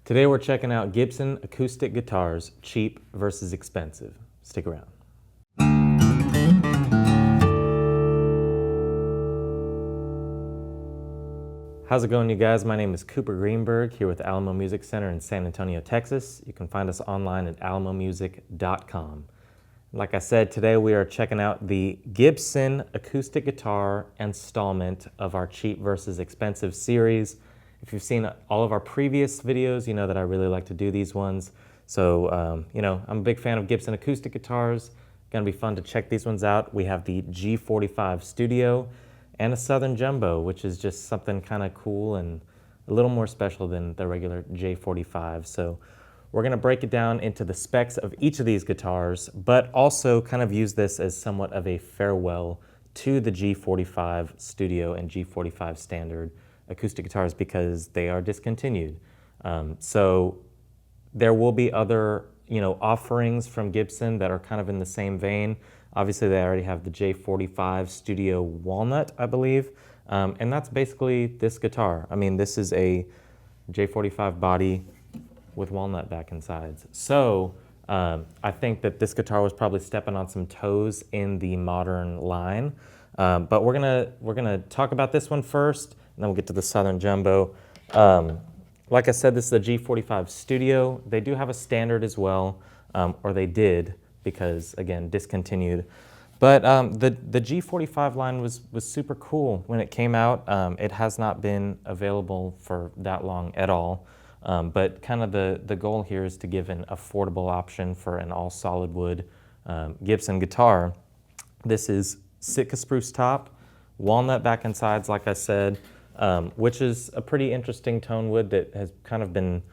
Today we're checking out Gibson Acoustic Guitars, cheap versus expensive. Stick around. How's it going, you guys? My name is Cooper Greenberg here with Alamo Music Center in San Antonio, Texas. You can find us online at alamomusic.com. Like I said, today we are checking out the Gibson Acoustic Guitar installment of our cheap versus expensive series. If you've seen all of our previous videos, you know that I really like to do these ones. So, I'm a big fan of Gibson Acoustic Guitars. Gonna be fun to check these ones out. We have the G-45 Studio and a Southern Jumbo, which is just something kind of cool and a little more special than the regular J-45. So we're gonna break it down into the specs of each of these guitars, but also kind of use this as somewhat of a farewell to the G-45 Studio and G-45 Standard acoustic guitars because they are discontinued. So there will be other, offerings from Gibson that are kind of in the same vein. Obviously, they already have the J-45 Studio Walnut, I believe, and that's basically this guitar. I mean, this is a J-45 body with walnut back and sides. So I think that this guitar was probably stepping on some toes in the modern line. But we're gonna talk about this one first, and then we'll get to the Southern Jumbo. Like I said, this is the G-45 Studio. They do have a standard as well, or they did, because again, discontinued. But the G-45 line was super cool when it came out. It has not been available for that long at all. But kind of the goal here is to give an affordable option for an all solid wood Gibson guitar. This is Sitka spruce top, walnut back and sides, like I said, which is a pretty interesting tone wood that has kind of been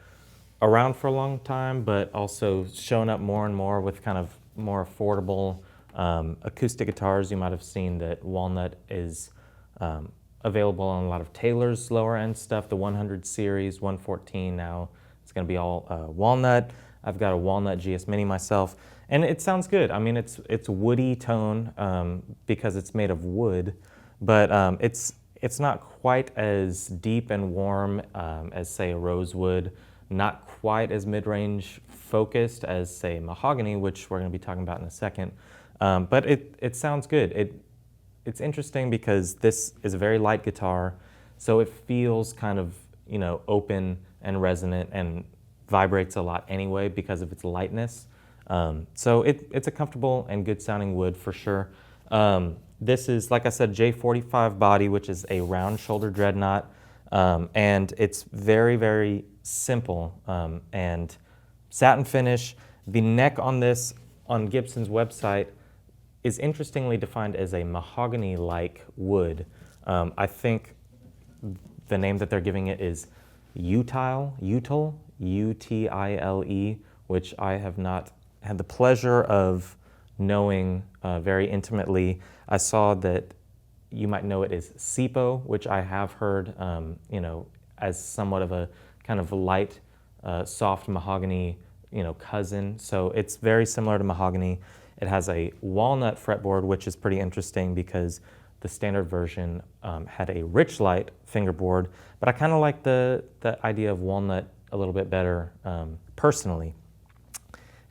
around for a long time, but also shown up more and more with kind of more affordable acoustic guitars. You might have seen that walnut is available on a lot of Taylor's lower end stuff, the 100 series, 114 now. It's going to be all walnut. I've got a walnut GS Mini myself, and it sounds good. I mean, it's woody tone because it's made of wood, but it's not quite as deep and warm as, say, a rosewood, not quite as mid-range focused as, say, mahogany, which we're going to be talking about in a second, but it sounds good. It's interesting because this is a very light guitar, so it feels kind of, open and resonant and vibrates a lot anyway because of its lightness. So it's a comfortable and good sounding wood for sure. This is, like I said, J-45 body, which is a round shoulder dreadnought, and it's very, very simple and satin finish. The neck on this on Gibson's website is interestingly defined as a mahogany-like wood. I think the name that they're giving it is utile, U-T-I-L-E, which I have not had the pleasure of knowing very intimately. I saw that you might know it as SIPO, which I have heard, as somewhat of a kind of light, soft mahogany, cousin. So it's very similar to mahogany. It has a walnut fretboard, which is pretty interesting because the standard version had a rich light fingerboard, but I kind of like the idea of walnut a little bit better personally.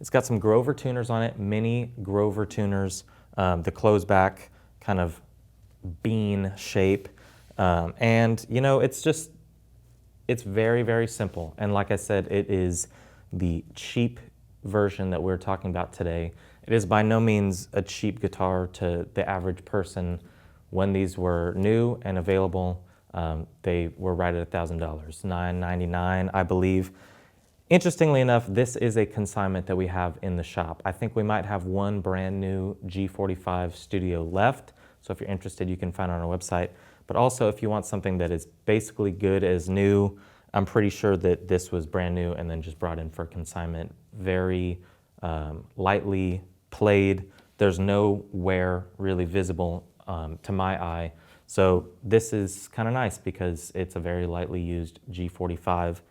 It's got some Grover tuners on it, mini Grover tuners, the close back kind of bean shape, and it's very, very simple. And like I said, it is the cheap version that we're talking about today. It is by no means a cheap guitar to the average person. When these were new and available, they were right at $1,000, $999, I believe. Interestingly enough, this is a consignment that we have in the shop. I think we might have one brand new G-45 Studio left. So if you're interested, you can find it on our website. But also, if you want something that is basically good as new, I'm pretty sure that this was brand new and then just brought in for consignment. Very lightly played. There's no wear really visible to my eye. So this is kind of nice because it's a very lightly used G-45.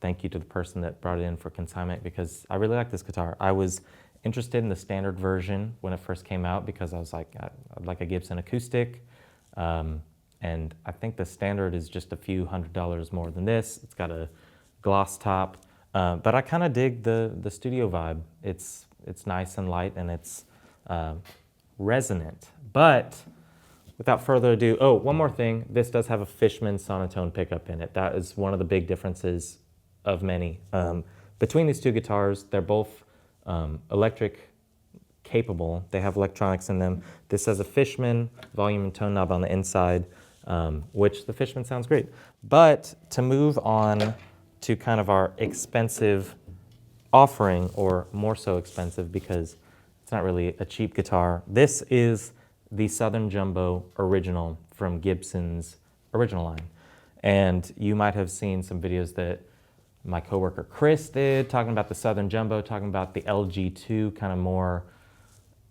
Thank you to the person that brought it in for consignment because I really like this guitar. I was interested in the standard version when it first came out because I was like, I'd like a Gibson acoustic. And I think the standard is just a few $100s more than this. It's got a gloss top. But I kind of dig the studio vibe. It's nice and light, and it's resonant. But without further ado, oh, one more thing. This does have a Fishman sonotone pickup in it. That is one of the big differences of many. Between these two guitars, they're both electric capable. They have electronics in them. This has a Fishman volume and tone knob on the inside, which the Fishman sounds great. But to move on to kind of our expensive offering, or more so expensive because it's not really a cheap guitar. This is the Southern Jumbo Original from Gibson's original line. And you might have seen some videos that my coworker Chris did, talking about the Southern Jumbo, talking about the LG2, kind of more,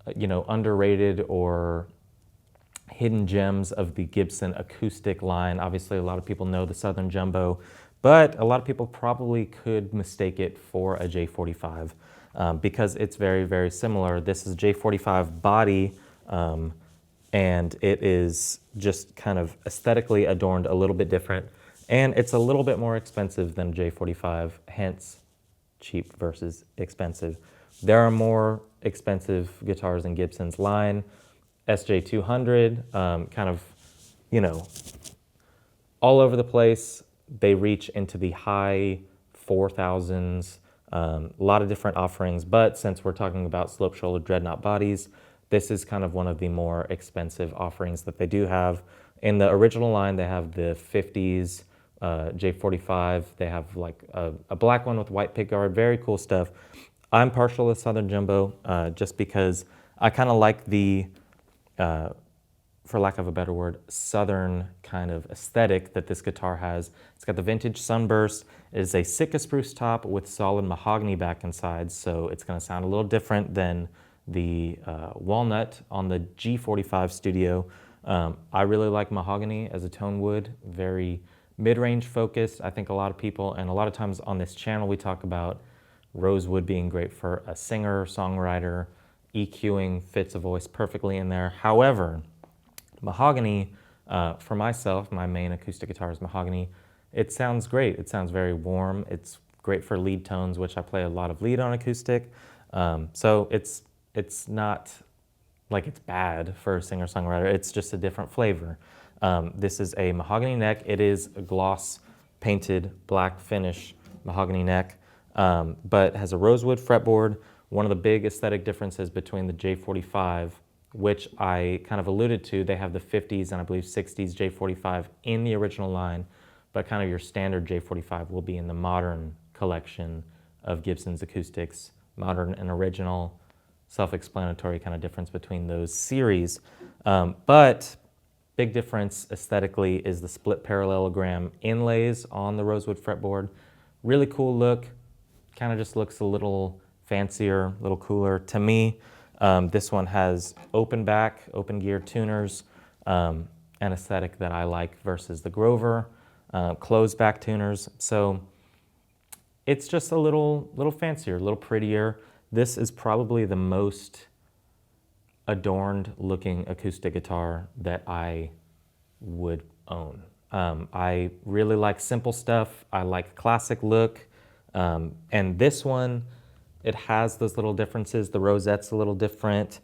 underrated or hidden gems of the Gibson acoustic line. Obviously, a lot of people know the Southern Jumbo, but a lot of people probably could mistake it for a J-45 because it's very, very similar. This is J-45 body, and it is just kind of aesthetically adorned a little bit different. And it's a little bit more expensive than J-45, hence cheap versus expensive. There are more expensive guitars in Gibson's line. SJ200, kind of, all over the place. They reach into the high 4,000s, a lot of different offerings. But since we're talking about slope shoulder dreadnought bodies, this is kind of one of the more expensive offerings that they do have. In the original line, they have the 50s, J-45. They have like a black one with white pickguard, very cool stuff. I'm partial to Southern Jumbo just because I kind of like the, for lack of a better word, Southern kind of aesthetic that this guitar has. It's got the vintage sunburst. It is a Sitka spruce top with solid mahogany back and sides, so it's going to sound a little different than the walnut on the G-45 Studio. I really like mahogany as a tone wood, very mid-range focused. I think a lot of people, and a lot of times on this channel, we talk about rosewood being great for a singer, songwriter. EQing fits a voice perfectly in there. However, mahogany, for myself, my main acoustic guitar is mahogany. It sounds great. It sounds very warm. It's great for lead tones, which I play a lot of lead on acoustic. So it's not like it's bad for a singer-songwriter. It's just a different flavor. This is a mahogany neck. It is a gloss painted black finish mahogany neck, but has a rosewood fretboard. One of the big aesthetic differences between the J-45, which I kind of alluded to, they have the 50s and I believe 60s J-45 in the original line, but kind of your standard J-45 will be in the modern collection of Gibson's acoustics, modern and original, self-explanatory kind of difference between those series. But big difference aesthetically is the split parallelogram inlays on the rosewood fretboard. Really cool look, kind of just looks a little fancier, a little cooler to me. This one has open back, open gear tuners, an aesthetic that I like versus the Grover, closed back tuners. So it's just a little fancier, a little prettier. This is probably the most adorned looking acoustic guitar that I would own. I really like simple stuff. I like classic look. And this one, it has those little differences. The rosette's a little different.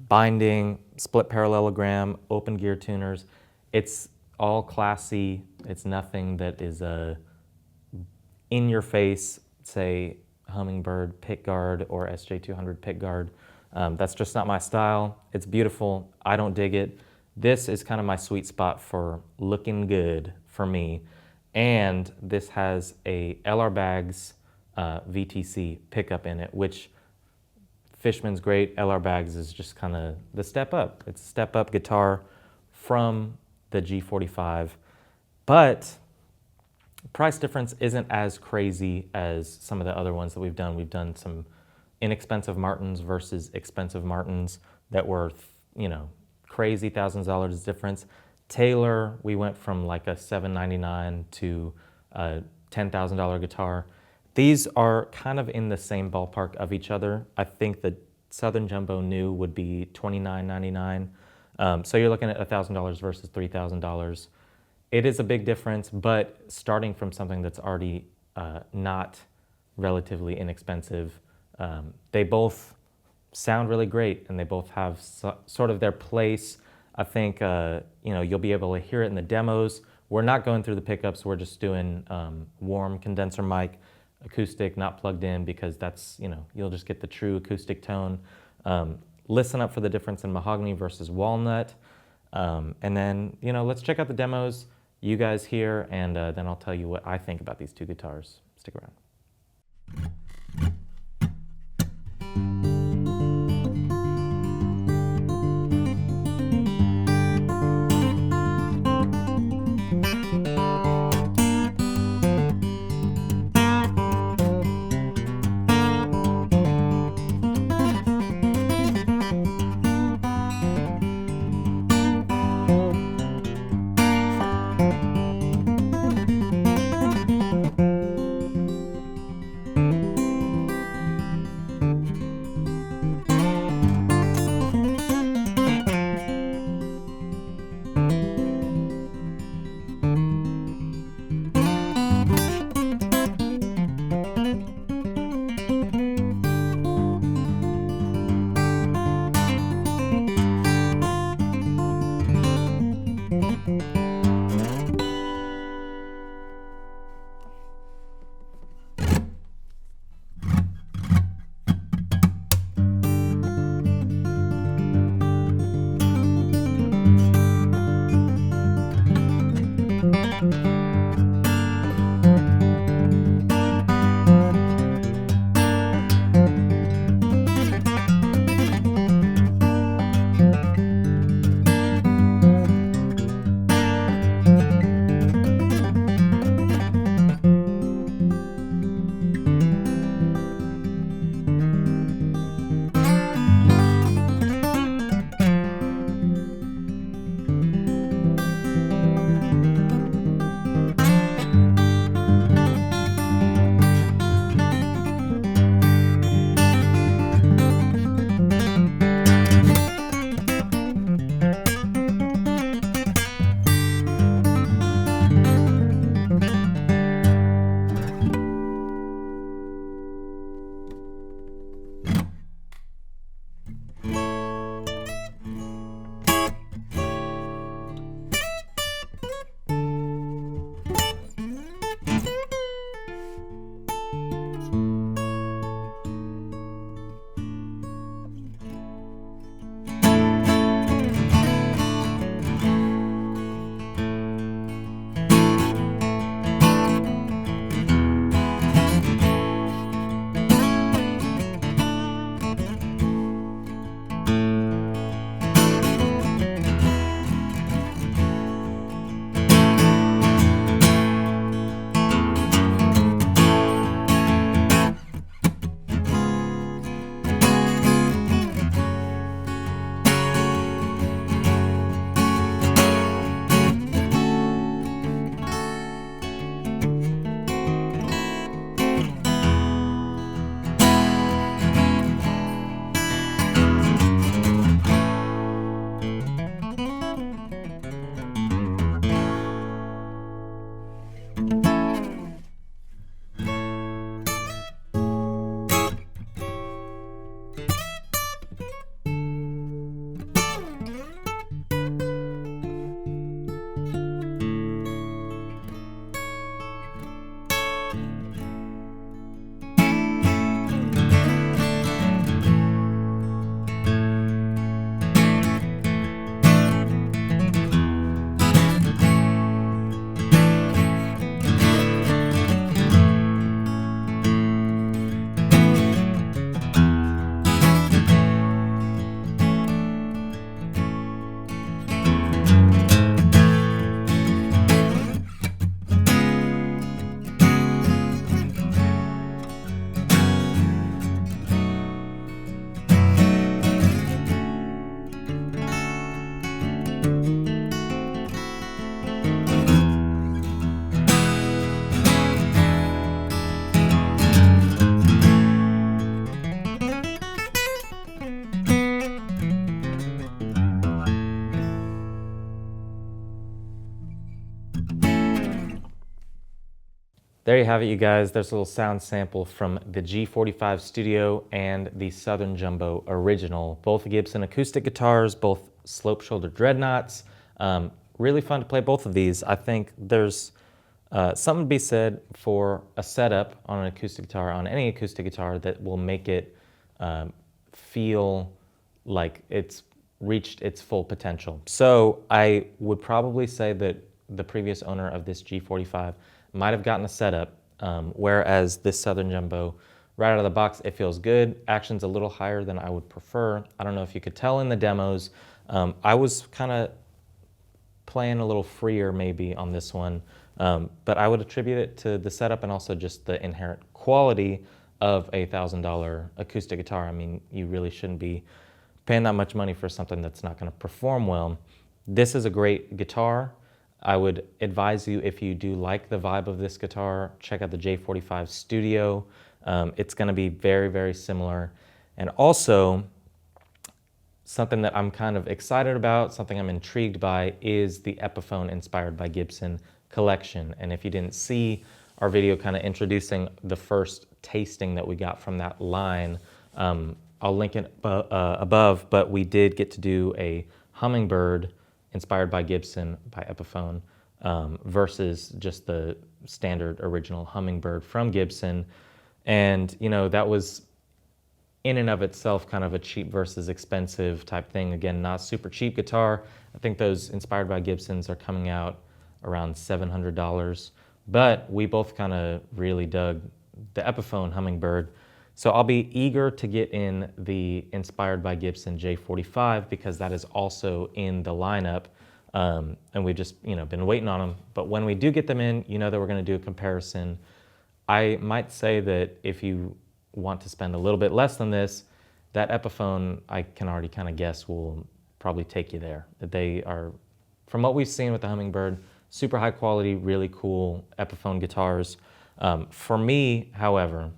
Binding, split parallelogram, open gear tuners. It's all classy. It's nothing that is in your face, say Hummingbird pickguard or SJ200 pickguard. That's just not my style. It's beautiful. I don't dig it. This is kind of my sweet spot for looking good for me. And this has a LR Baggs VTC pickup in it, which Fishman's great. LR Baggs is just kind of the step up. It's a step up guitar from the G45, but price difference isn't as crazy as some of the other ones that we've done. We've done some inexpensive Martins versus expensive Martins that were, crazy thousands of dollars difference. Taylor, we went from like a $799 to a $10,000 guitar. These are kind of in the same ballpark of each other. I think the Southern Jumbo new would be $29.99. So you're looking at $1,000 versus $3,000. It is a big difference, but starting from something that's already not relatively inexpensive. They both sound really great, and they both have sort of their place. I think you'll be able to hear it in the demos. We're not going through the pickups. We're just doing warm condenser mic, acoustic, not plugged in, because that's, you'll just get the true acoustic tone. Listen up for the difference in mahogany versus walnut. And then, let's check out the demos, you guys here, and then I'll tell you what I think about these two guitars. Stick around. there you have it, you guys. There's a little sound sample from the G-45 Studio and the Southern Jumbo Original. Both Gibson acoustic guitars, both slope shoulder dreadnoughts. Really fun to play both of these. I think there's something to be said for a setup on an acoustic guitar, on any acoustic guitar, that will make it feel like it's reached its full potential. So I would probably say that the previous owner of this G-45 might have gotten a setup, whereas this Southern Jumbo, right out of the box, it feels good. Action's a little higher than I would prefer. I don't know if you could tell in the demos. I was kind of playing a little freer maybe on this one, but I would attribute it to the setup and also just the inherent quality of a $1,000 acoustic guitar. I mean, you really shouldn't be paying that much money for something that's not going to perform well. This is a great guitar. I would advise you, if you do like the vibe of this guitar, check out the G-45 Studio. It's going to be very, very similar. And also, something that I'm kind of excited about, something I'm intrigued by, is the Epiphone Inspired by Gibson collection. And if you didn't see our video kind of introducing the first tasting that we got from that line, I'll link it above, but we did get to do a Hummingbird inspired by Gibson by Epiphone versus just the standard original Hummingbird from Gibson. And, you know, that was in and of itself kind of a cheap versus expensive type thing. Again, not super cheap guitar. I think those inspired by Gibsons are coming out around $700, but we both kind of really dug the Epiphone Hummingbird. So I'll be eager to get in the inspired by Gibson J45 because that is also in the lineup. And we've just, been waiting on them. But when we do get them in, you know that we're going to do a comparison. I might say that if you want to spend a little bit less than this, that Epiphone, I can already kind of guess, will probably take you there. That they are, from what we've seen with the Hummingbird, super high quality, really cool Epiphone guitars. For me, however,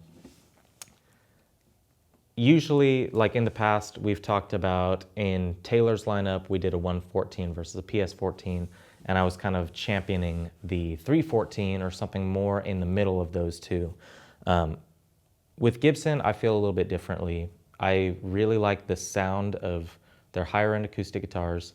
usually, like in the past, we've talked about in Taylor's lineup, we did a 114 versus a PS14, and I was kind of championing the 314 or something more in the middle of those two. With Gibson, I feel a little bit differently. I really like the sound of their higher-end acoustic guitars.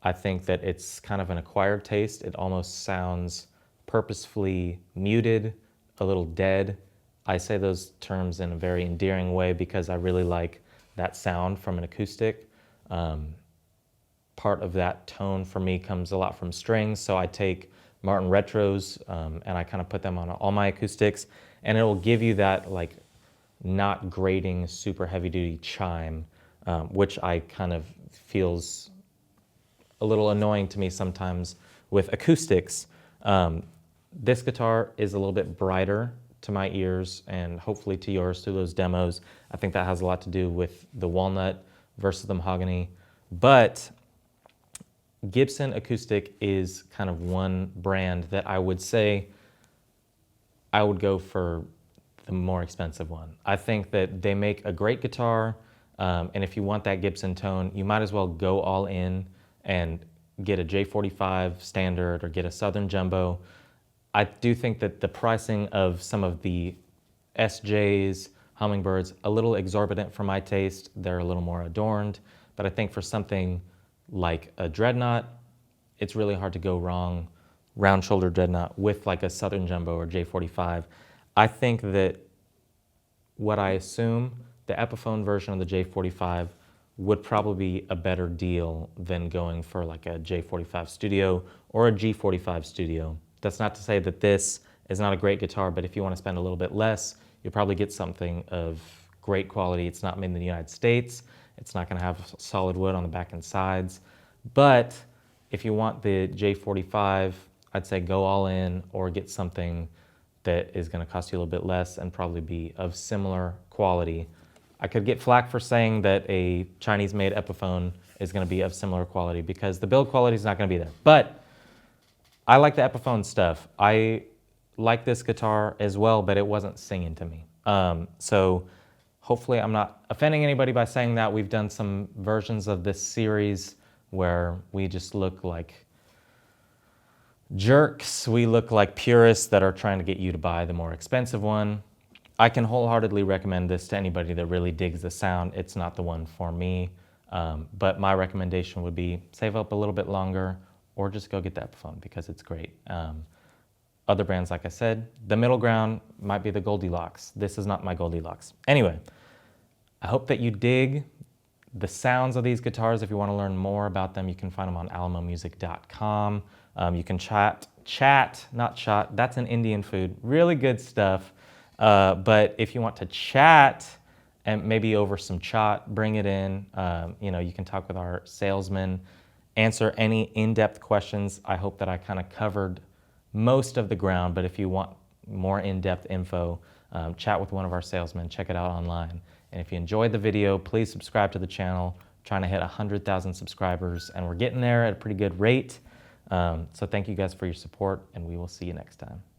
I think that it's kind of an acquired taste. It almost sounds purposefully muted, a little dead. I say those terms in a very endearing way because I really like that sound from an acoustic. Part of that tone for me comes a lot from strings, so I take Martin Retros and I kind of put them on all my acoustics, and it will give you that like not grating, super heavy-duty chime, which I kind of feels a little annoying to me sometimes with acoustics. This guitar is a little bit brighter to my ears and hopefully to yours through those demos. I think that has a lot to do with the walnut versus the mahogany. But Gibson Acoustic is kind of one brand that I would say I would go for the more expensive one. I think that they make a great guitar, and if you want that Gibson tone, you might as well go all in and get a J45 standard or get a Southern Jumbo. I do think that the pricing of some of the SJs, Hummingbirds, a little exorbitant for my taste. They're a little more adorned, but I think for something like a dreadnought, it's really hard to go wrong, round shoulder dreadnought, with like a Southern Jumbo or J45. I think that what I assume, the Epiphone version of the J45 would probably be a better deal than going for like a J45 Studio or a G45 Studio. That's not to say that this is not a great guitar, but if you want to spend a little bit less, you'll probably get something of great quality. It's not made in the United States. It's not going to have solid wood on the back and sides. But if you want the J45, I'd say go all in or get something that is going to cost you a little bit less and probably be of similar quality. I could get flack for saying that a Chinese-made Epiphone is going to be of similar quality because the build quality is not going to be there. But I like the Epiphone stuff. I like this guitar as well, but it wasn't singing to me. So hopefully I'm not offending anybody by saying that. We've done some versions of this series where we just look like jerks. We look like purists that are trying to get you to buy the more expensive one. I can wholeheartedly recommend this to anybody that really digs the sound. It's not the one for me, but my recommendation would be save up a little bit longer or just go get that phone because it's great. Other brands, like I said, the middle ground might be the Goldilocks. This is not my Goldilocks. Anyway, I hope that you dig the sounds of these guitars. If you want to learn more about them, you can find them on alamomusic.com. You can not shot. That's an Indian food. Really good stuff. But if you want to chat and maybe over some chat, bring it in. You can talk with our salesman, answer any in-depth questions. I hope that I kind of covered most of the ground, but if you want more in-depth info, chat with one of our salesmen, check it out online. And if you enjoyed the video, please subscribe to the channel. I'm trying to hit 100,000 subscribers, and we're getting there at a pretty good rate. So thank you guys for your support, and we will see you next time.